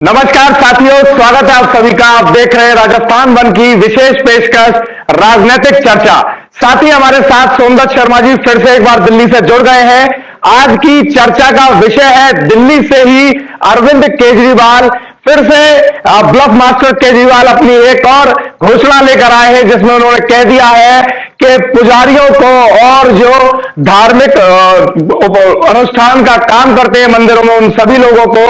नमस्कार साथियों, स्वागत है आप सभी का। आप देख रहे हैं राजस्थान वन की विशेष पेशकश राजनीतिक चर्चा। साथ ही हमारे साथ सोमदत्त शर्मा जी फिर से एक बार दिल्ली से जुड़ गए हैं। आज की चर्चा का विषय है दिल्ली से ही अरविंद केजरीवाल फिर से ब्लफ मास्टर केजरीवाल अपनी एक और घोषणा लेकर आए हैं, जिसमें उन्होंने कह दिया है कि पुजारियों को और जो धार्मिक अनुष्ठान का काम करते हैं मंदिरों में, उन सभी लोगों को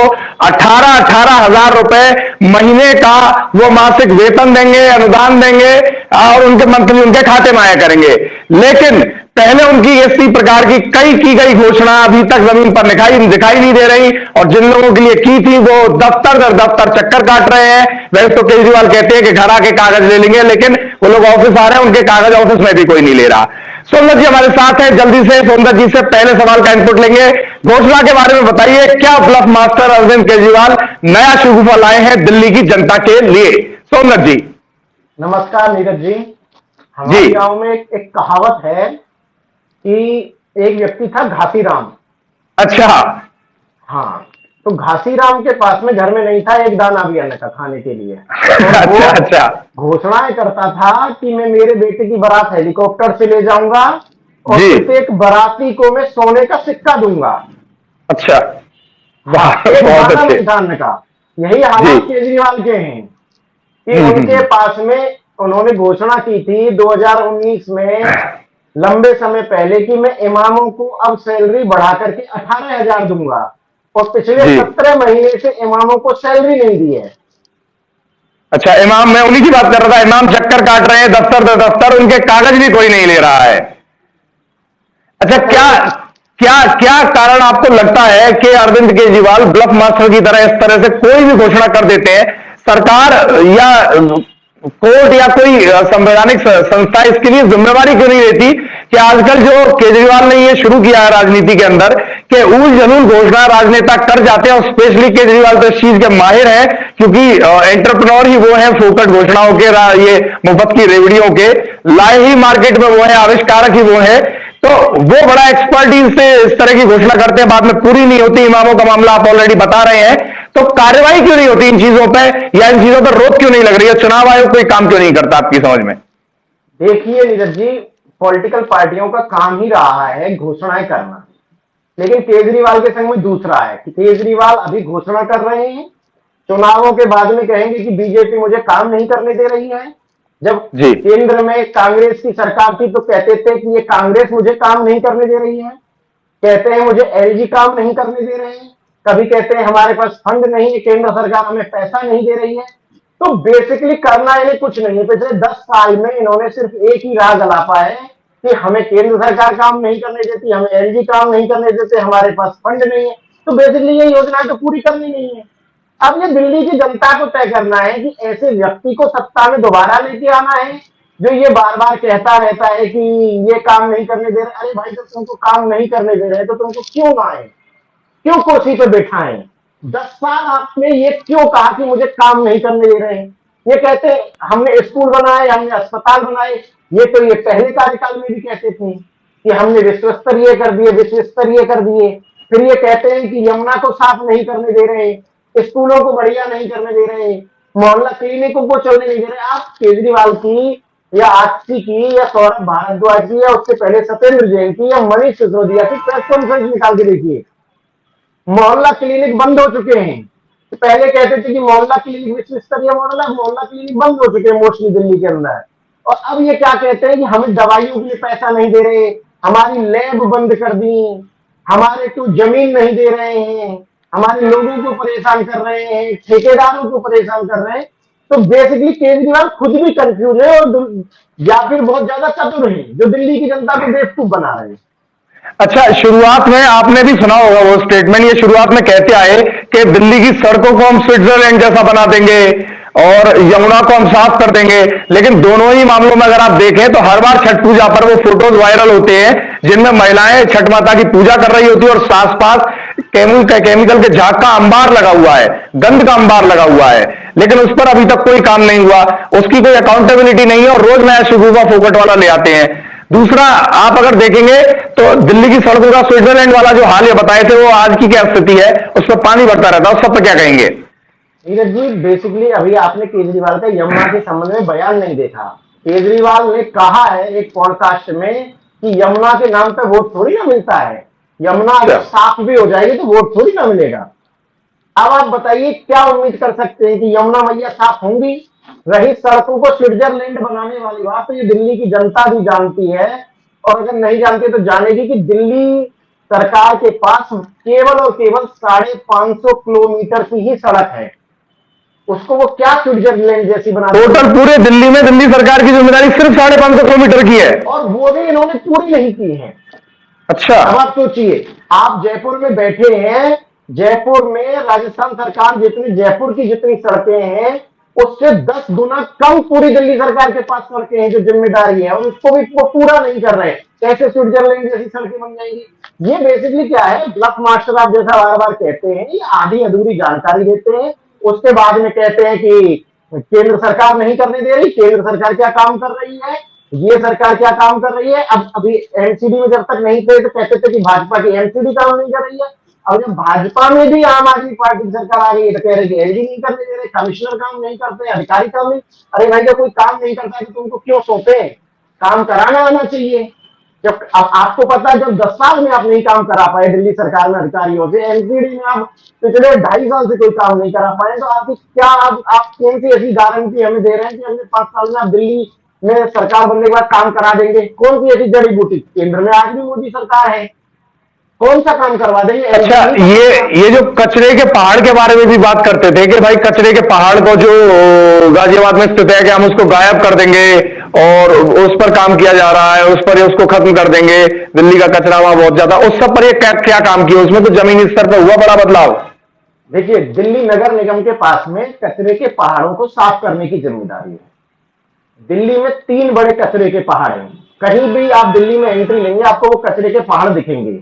18-18 हजार रुपए महीने का वो मासिक वेतन देंगे, अनुदान देंगे और उनके मंथली उनके खाते में आया करेंगे। लेकिन पहले उनकी इसी प्रकार की कई की गई घोषणा अभी तक जमीन पर दिखाई नहीं दे रही, और जिन लोगों के लिए की थी वो दफ्तर दर दफ्तर चक्कर काट रहे हैं। वैसे तो केजरीवाल कहते हैं कि घर आके कागज ले लेंगे, लेकिन वो लोग ऑफिस आ रहे हैं, उनके कागज ऑफिस में भी कोई नहीं ले रहा। सोमदत्त जी हमारे साथ हैं, जल्दी से सोमदत्त जी से पहले सवाल का इनपुट लेंगे। घोषणा के बारे में बताइए, क्या ब्लफ मास्टर अरविंद केजरीवाल नया शगुफा लाए हैं दिल्ली की जनता के लिए? सोमदत्त जी। नमस्कार नीरज जी। हमारे गांव में एक कहावत है कि एक व्यक्ति था घासीराम। अच्छा। हाँ, तो घासीराम के पास में घर में नहीं था एक दाना भी अन्न का खाने के लिए। तो अच्छा। घोषणाएं करता था कि मैं मेरे बेटे की बारात हेलीकॉप्टर से ले जाऊंगा और प्रत्येक बाराती को मैं सोने का सिक्का दूंगा। अच्छा, एक दाना भी अन्न का। यही हालात केजरीवाल के हैं कि उनके पास में उन्होंने घोषणा की थी 2019 में, लंबे समय पहले, कि मैं इमामों को अब सैलरी बढ़ा करके 18,000 दूंगा, और पिछले 17 महीने से इमामों को सैलरी नहीं दी है। अच्छा, इमाम, मैं उन्हीं की बात कर रहा था। इमाम चक्कर काट रहे हैं दफ्तर दर दफ्तर, उनके कागज भी कोई नहीं ले रहा है। अच्छा, क्या कारण आपको लगता है कि अरविंद केजरीवाल ब्लफ मास्टर की तरह इस तरह से कोई भी घोषणा कर देते हैं? सरकार या कोर्ट या कोई संवैधानिक संस्था इसके लिए जिम्मेवारी क्यों नहीं लेती कि आजकल जो केजरीवाल ने ये शुरू किया है राजनीति के अंदर कि उल जलूल घोषणा राजनेता कर जाते हैं, और स्पेशली केजरीवाल तो इस चीज के माहिर हैं, क्योंकि एंटरप्रेन्योर ही वो है, फोकट घोषणाओं के, ये मुफ्त की रेवड़ियों के लाए ही मार्केट में वो है, आविष्कारक ही वो है। तो वो बड़ा एक्सपर्टीज से इस तरह की घोषणा करते हैं, बाद में पूरी नहीं होती। इमामों का मामला आप ऑलरेडी बता रहे हैं। तो कार्रवाई क्यों नहीं होती इन चीजों पे, या इन चीजों पर रोक क्यों नहीं लग रही है? चुनाव आयोग कोई काम क्यों नहीं करता आपकी समझ में? देखिए नीरज जी, पॉलिटिकल पार्टियों का काम ही रहा है घोषणाएं करना, लेकिन केजरीवाल के संग में दूसरा है कि केजरीवाल अभी घोषणा कर रहे हैं, चुनावों के बाद में कहेंगे कि बीजेपी मुझे काम नहीं करने दे रही है। जब केंद्र में कांग्रेस की सरकार थी तो कहते थे कि ये कांग्रेस मुझे काम नहीं करने दे रही है, कहते हैं मुझे एलजी काम नहीं करने दे रहे हैं, कभी कहते हैं हमारे पास फंड नहीं है, केंद्र सरकार हमें पैसा नहीं दे रही है। तो बेसिकली करना इन्हें कुछ नहीं है। पिछले 10 साल में इन्होंने सिर्फ एक ही राह गलापा है कि हमें केंद्र सरकार काम नहीं करने देती, हमें एलजी काम नहीं करने देते, हमारे पास फंड नहीं है। तो बेसिकली ये योजना तो पूरी करनी नहीं है। अब ये दिल्ली की जनता को तय करना है कि ऐसे व्यक्ति को सत्ता में दोबारा लेके आना है जो ये बार बार कहता रहता है कि ये काम नहीं करने दे रहे। अरे भाई, जब तुमको काम नहीं करने दे रहे तो तुमको क्यों लाए, क्यों कुर्सी पे बैठाएं? 10 साल आपने ये क्यों कहा कि मुझे काम नहीं करने दे रहे हैं? ये कहते हमने स्कूल बनाए, हमने अस्पताल बनाए। ये तो ये पहले कार्यकाल में भी कहते थे कि हमने विश्व स्तरीय कर दिए, विश्व स्तरीय कर दिए। फिर ये कहते हैं कि यमुना को साफ नहीं करने दे रहे, स्कूलों को बढ़िया नहीं करने दे रहे, मोहल्ला क्लिनिकों को चलने नहीं दे रहे। आप केजरीवाल की या आक्षी की या सौरभ भारद्वाज की या उससे पहले सत्येंद्र जैन की या मनीष सिसोदिया की प्रेस कॉन्फ्रेंस निकाल के देखिए। मोहल्ला क्लिनिक बंद हो चुके हैं। पहले कहते थे कि मोहल्ला क्लिनिक विश्व स्तरीय मॉडल है, मोहल्ला क्लिनिक बंद हो चुके हैं मोस्टली दिल्ली के अंदर। और अब ये क्या कहते हैं कि हमें दवाइयों के लिए पैसा नहीं दे रहे, हमारी लैब बंद कर दी, हमारे को जमीन नहीं दे रहे हैं, हमारे लोगों को परेशान कर रहे हैं, ठेकेदारों को परेशान कर रहे हैं। तो बेसिकली केजरीवाल खुद भी कंफ्यूज है और या फिर बहुत ज्यादा चतुर है जो दिल्ली की जनता को बेवकूफ बना रहे हैं। अच्छा, शुरुआत में आपने भी सुना होगा वो स्टेटमेंट, ये शुरुआत में कहते आए कि दिल्ली की सड़कों को हम स्विट्जरलैंड जैसा बना देंगे और यमुना को हम साफ कर देंगे। लेकिन दोनों ही मामलों में अगर आप देखें तो हर बार छठ पूजा पर वो फोटोज वायरल होते हैं जिनमें महिलाएं छठ माता की पूजा कर रही होती है और आस पास केमिकल के झाग का अंबार लगा हुआ है, गंध का अंबार लगा हुआ है, लेकिन उस पर अभी तक कोई काम नहीं हुआ। उसकी कोई अकाउंटेबिलिटी नहीं है और रोज नया शगुफा फोकट वाला ले आते हैं। दूसरा, आप अगर देखेंगे तो दिल्ली की सड़कों का स्विट्जरलैंड वाला जो हाल ये बताए थे, वो आज की क्या स्थिति है? उस पर पानी बढ़ता रहता है, उस सब पर क्या कहेंगे? नीरज जी, बेसिकली अभी आपने केजरीवाल का यमुना के संबंध में बयान नहीं देखा। केजरीवाल ने कहा है एक पॉडकास्ट में कि यमुना के नाम पे वोट थोड़ी ना मिलता है, यमुना अगर अच्छा। साफ भी हो जाएगी तो वोट थोड़ी ना मिलेगा। अब आप बताइए क्या उम्मीद कर सकते हैं कि यमुना मैया साफ होंगी? रही सड़कों को स्विट्जरलैंड बनाने वाली बात, तो ये दिल्ली की जनता भी जानती है, और अगर नहीं जानती तो जानेगी कि दिल्ली सरकार के पास केवल और केवल 550 किलोमीटर की ही सड़क है, उसको वो क्या स्विट्जरलैंड जैसी बना देंगे। टोटल पूरे दिल्ली में दिल्ली सरकार की जिम्मेदारी सिर्फ 550 किलोमीटर की है। और वो भी इन्होंने पूरी नहीं की है। अच्छा। अब आप सोचिए, आप जयपुर में बैठे हैं, जयपुर में राजस्थान सरकार जितनी, जयपुर की जितनी सड़कें हैं उससे 10 गुना कम पूरी दिल्ली सरकार के पास सड़कें हैं जो जिम्मेदारी है, और उसको भी वो पूरा नहीं कर रहे हैं। कैसे स्विट्जरलैंड जैसी सड़कें बन जाएंगी? ये बेसिकली क्या है, ब्लफ मास्टर आप जैसा बार बार कहते हैं, ये आधी अधूरी जानकारी देते हैं, उसके बाद में कहते हैं कि केंद्र सरकार नहीं करने दे रही। केंद्र सरकार क्या काम कर रही है, ये सरकार क्या काम कर रही है? अब अभी एमसीडी में जब तक नहीं थे तो कहते थे कि भाजपा की एमसीडी काम नहीं कर रही है, अब जब भाजपा में भी आम आदमी पार्टी की सरकार आ गई है तो कह रहे कि एलडी नहीं करने दे रहे, कमिश्नर काम नहीं करते, अधिकारी काम नहीं। अरे भाई, जब कोई काम नहीं करता है तो तुमको क्यों सौंपे? काम कराना आना चाहिए। जब अब आपको पता है जब 10 साल में आप नहीं काम करा पाए दिल्ली सरकार में अधिकारियों से, एमसीडी में आप पिछले 2.5 साल से कोई काम नहीं करा पाए, तो आपकी क्या, आप कौन सी ऐसी गारंटी हमें दे रहे हैं कि अगले 5 साल में आप दिल्ली में सरकार बनने के बाद काम करा देंगे? कौन सी ऐसी जड़ी बूटी? केंद्र में आज भी मोदी सरकार है, कौन सा काम करवा देंगे? अच्छा, ये जो कचरे के पहाड़ के बारे में भी बात करते थे कि भाई कचरे के पहाड़ को जो गाजियाबाद में स्थित है कि हम उसको गायब कर देंगे और उस पर काम किया जा रहा है, उस पर उसको खत्म कर देंगे, दिल्ली का कचरा वहां बहुत ज्यादा, उस सब पर ये क्या क्या काम किया? उसमें तो जमीनी स्तर पर हुआ बड़ा बदलाव। देखिए, दिल्ली नगर निगम के पास में कचरे के पहाड़ों को साफ करने की जिम्मेदारी है। दिल्ली में 3 बड़े कचरे के पहाड़ हैं, कहीं भी आप दिल्ली में एंट्री लेंगे आपको वो कचरे के पहाड़ दिखेंगे।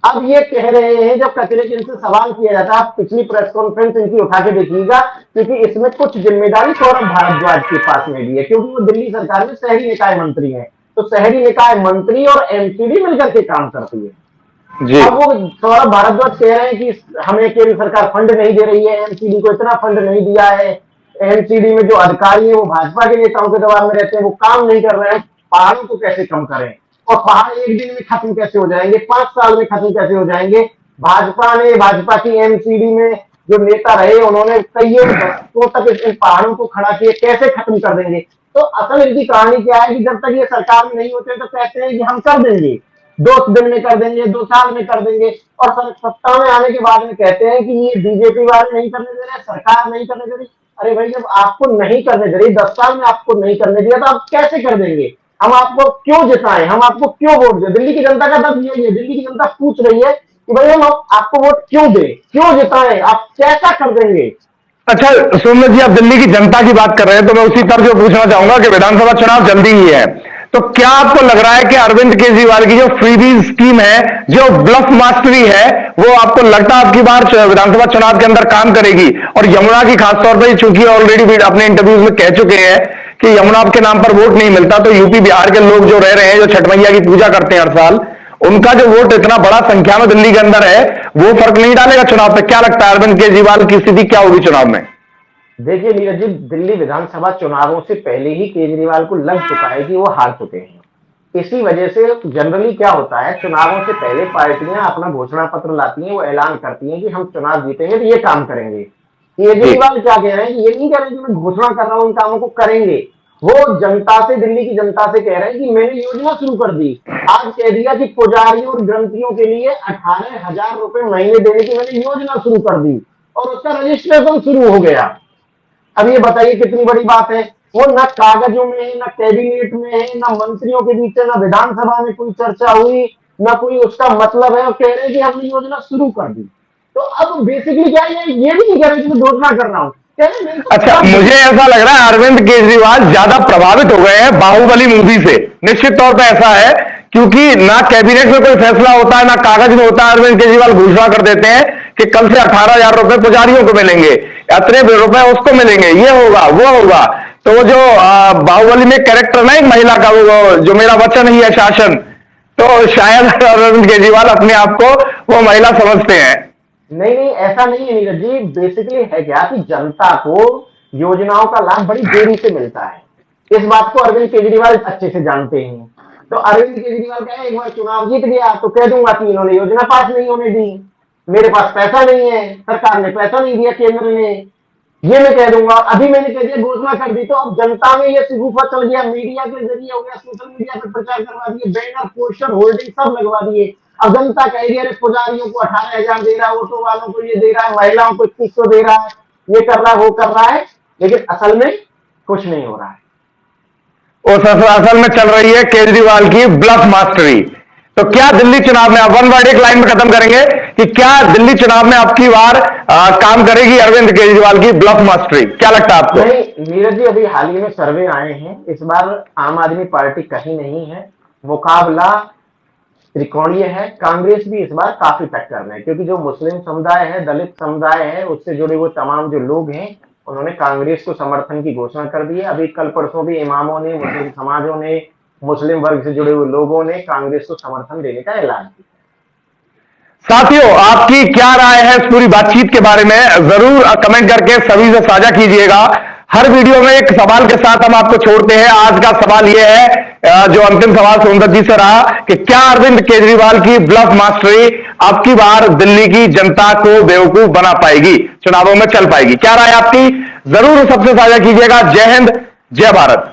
अब ये कह रहे हैं, जब कचरे के इनसे सवाल किया जाता है, आप पिछली प्रेस कॉन्फ्रेंस इनकी उठा के देखिएगा, क्योंकि इसमें कुछ जिम्मेदारी सौरभ भारद्वाज के पास में भी है, क्योंकि वो दिल्ली सरकार में शहरी निकाय मंत्री है, तो शहरी निकाय मंत्री और एमसीडी मिलकर के काम करती है। जी। अब वो सौरभ भारद्वाज कह रहे हैं कि हमें केंद्र सरकार फंड नहीं दे रही है, एमसीडी को इतना फंड नहीं दिया है, एमसीडी में जो अधिकारी है वो भाजपा के नेताओं के दबाव में रहते हैं, वो काम नहीं कर रहे हैं, पहाड़ों को कैसे कम करें? और पहाड़ एक दिन में खत्म कैसे हो जाएंगे, 5 साल में खत्म कैसे हो जाएंगे? भाजपा की एमसीडी में जो नेता रहे उन्होंने कईयों दशकों तक इन पहाड़ों को खड़ा किए, कैसे खत्म कर देंगे? तो असल इनकी कहानी क्या है कि जब तक ये सरकार में नहीं होते तो कहते हैं कि हम कर देंगे, 2 दिन में कर देंगे, 2 साल में कर देंगे, और सत्ता में आने के बाद में कहते हैं कि ये बीजेपी वाले नहीं करने दे रहे, सरकार नहीं करने दे रही। अरे भाई, जब आपको नहीं करने दे रही, 10 साल में आपको नहीं करने दिया तो आप कैसे कर देंगे? हम आपको क्यों जिताएं, हम आपको क्यों वोट दें? दिल्ली की जनता का दर्द यही है, दिल्ली की जनता पूछ रही है कि भाई हम आपको वोट क्यों दें, क्यों जिताएं, आप कैसा कर देंगे? अच्छा सोमनाथ जी, आप दिल्ली की जनता की बात कर रहे हैं तो मैं उसी तर्ज पे पूछना चाहूंगा कि विधानसभा चुनाव जल्दी ही है, तो क्या आपको लग रहा है कि अरविंद केजरीवाल की जो फ्रीबीज स्कीम है, जो ब्लफ मास्टरी है, वो आपको लगता है आपकी बार विधानसभा चुनाव के अंदर काम करेगी? और यमुना की खासतौर पर, चूंकि ऑलरेडी अपने इंटरव्यूज में कह चुके हैं कि यमुना के नाम पर वोट नहीं मिलता, तो यूपी बिहार के लोग जो रह रहे हैं, जो छठ मैया की पूजा करते हैं हर साल, उनका जो वोट इतना बड़ा संख्या में दिल्ली के अंदर है, वो फर्क नहीं डालेगा चुनाव पे? क्या लगता है अरविंद केजरीवाल की स्थिति क्या होगी चुनाव में? देखिए नीरज जी, दिल्ली विधानसभा चुनावों से पहले ही केजरीवाल को लग चुका है कि वो हार चुके हैं। इसी वजह से जनरली क्या होता है, चुनावों से पहले पार्टियां अपना घोषणा पत्र लाती हैं, वो ऐलान करती हैं कि हम चुनाव जीतेंगे तो ये काम करेंगे। केजरीवाल क्या कह रहे हैं, ये नहीं कह रहे कि मैं घोषणा कर रहा हूं, उन कामों को करेंगे। वो जनता से, दिल्ली की जनता से कह रहे हैं कि मैंने योजना शुरू कर दी। आज कह दिया कि पुजारियों और ग्रंथियों के लिए 18,000 रुपए महीने देने की मैंने योजना शुरू कर दी, और उसका रजिस्ट्रेशन शुरू हो गया। अब ये बताइए कितनी बड़ी बात है। वो न कागजों में है, न कैबिनेट में है, न मंत्रियों के बीच है, न विधानसभा में कोई चर्चा हुई, न कोई उसका मतलब है, और कह रहे हैं कि हमने योजना शुरू कर दी। तो अब बेसिकली क्या है, ये भी नहीं कह रहे कि मैं घोषणा कर रहा हूँ। अच्छा, मुझे ऐसा लग रहा है अरविंद केजरीवाल ज्यादा प्रभावित हो गए हैं बाहुबली मूवी से। निश्चित तौर पे ऐसा है, क्योंकि ना कैबिनेट में कोई फैसला होता है, ना कागज में होता है, अरविंद केजरीवाल घोषणा कर देते हैं कि कल से 18,000 रुपए पुजारियों को मिलेंगे, इतने रुपए उसको मिलेंगे, ये होगा वो होगा। तो वो जो बाहुबली में कैरेक्टर ना एक महिला का, वो जो मेरा वचन ही है शासन, तो शायद अरविंद केजरीवाल अपने आप को वो महिला समझते हैं। नहीं नहीं, ऐसा नहीं है नीरज जी। बेसिकली है क्या कि जनता को योजनाओं का लाभ बड़ी देरी से मिलता है। इस बात को अरविंद केजरीवाल अच्छे से जानते हैं। तो अरविंद केजरीवाल क्या है, एक बार चुनाव जीत गया तो कह दूंगा कि इन्होंने योजना पास नहीं होने दी, मेरे पास पैसा नहीं है, सरकार ने पैसा नहीं दिया केंद्र ने, ये मैं कह दूंगा। अभी मैंने कह दिया, घोषणा कर दी, तो अब जनता में ये शिगुफा चल गया, मीडिया के जरिए हो गया, सोशल मीडिया पर प्रचार करवा दिए, बैनर पोस्टर होर्डिंग सब लगवा दिए। अब जनता कह रही है, अरे पुजारियों को 18,000 दे रहा है, ऑटो वालों को ये दे रहा है, महिलाओं को 2100 दे रहा है, ये कर रहा है, वो कर रहा है, लेकिन असल में कुछ नहीं हो रहा है। उस असल में चल रही है केजरीवाल की ब्लफ मास्टरी। तो क्या दिल्ली चुनाव में, आप वन वर्ड एक लाइन में खत्म करेंगे कि क्या दिल्ली चुनाव में आपकी बार काम करेगी अरविंद केजरीवाल की ब्लफ मास्टरी? क्या लगता है आपको? नहीं नीरज जी, अभी हाल ही में सर्वे आए हैं, इस बार आम आदमी पार्टी कहीं नहीं है, मुकाबला त्रिकोणीय है। कांग्रेस भी इस बार काफी टक्कर में है, क्योंकि जो मुस्लिम समुदाय है, दलित समुदाय है, उससे जुड़े हुए तमाम जो लोग हैं, उन्होंने कांग्रेस को समर्थन की घोषणा कर दी है। अभी कल परसों भी इमामों ने, मुस्लिम समाजों ने, मुस्लिम वर्ग से जुड़े हुए लोगों ने कांग्रेस को समर्थन देने का ऐलान किया। साथियों, आपकी क्या राय है इस पूरी बातचीत के बारे में, जरूर कमेंट करके सभी से साझा कीजिएगा। हर वीडियो में एक सवाल के साथ हम आपको छोड़ते हैं। आज का सवाल यह है, जो अंतिम सवाल सोमदत्त जी से रहा, कि क्या अरविंद केजरीवाल की ब्लफ मास्टरी आपकी बार दिल्ली की जनता को बेवकूफ बना पाएगी, चुनावों में चल पाएगी? क्या राय आपकी, जरूर सबसे साझा कीजिएगा। जय हिंद, जय भारत।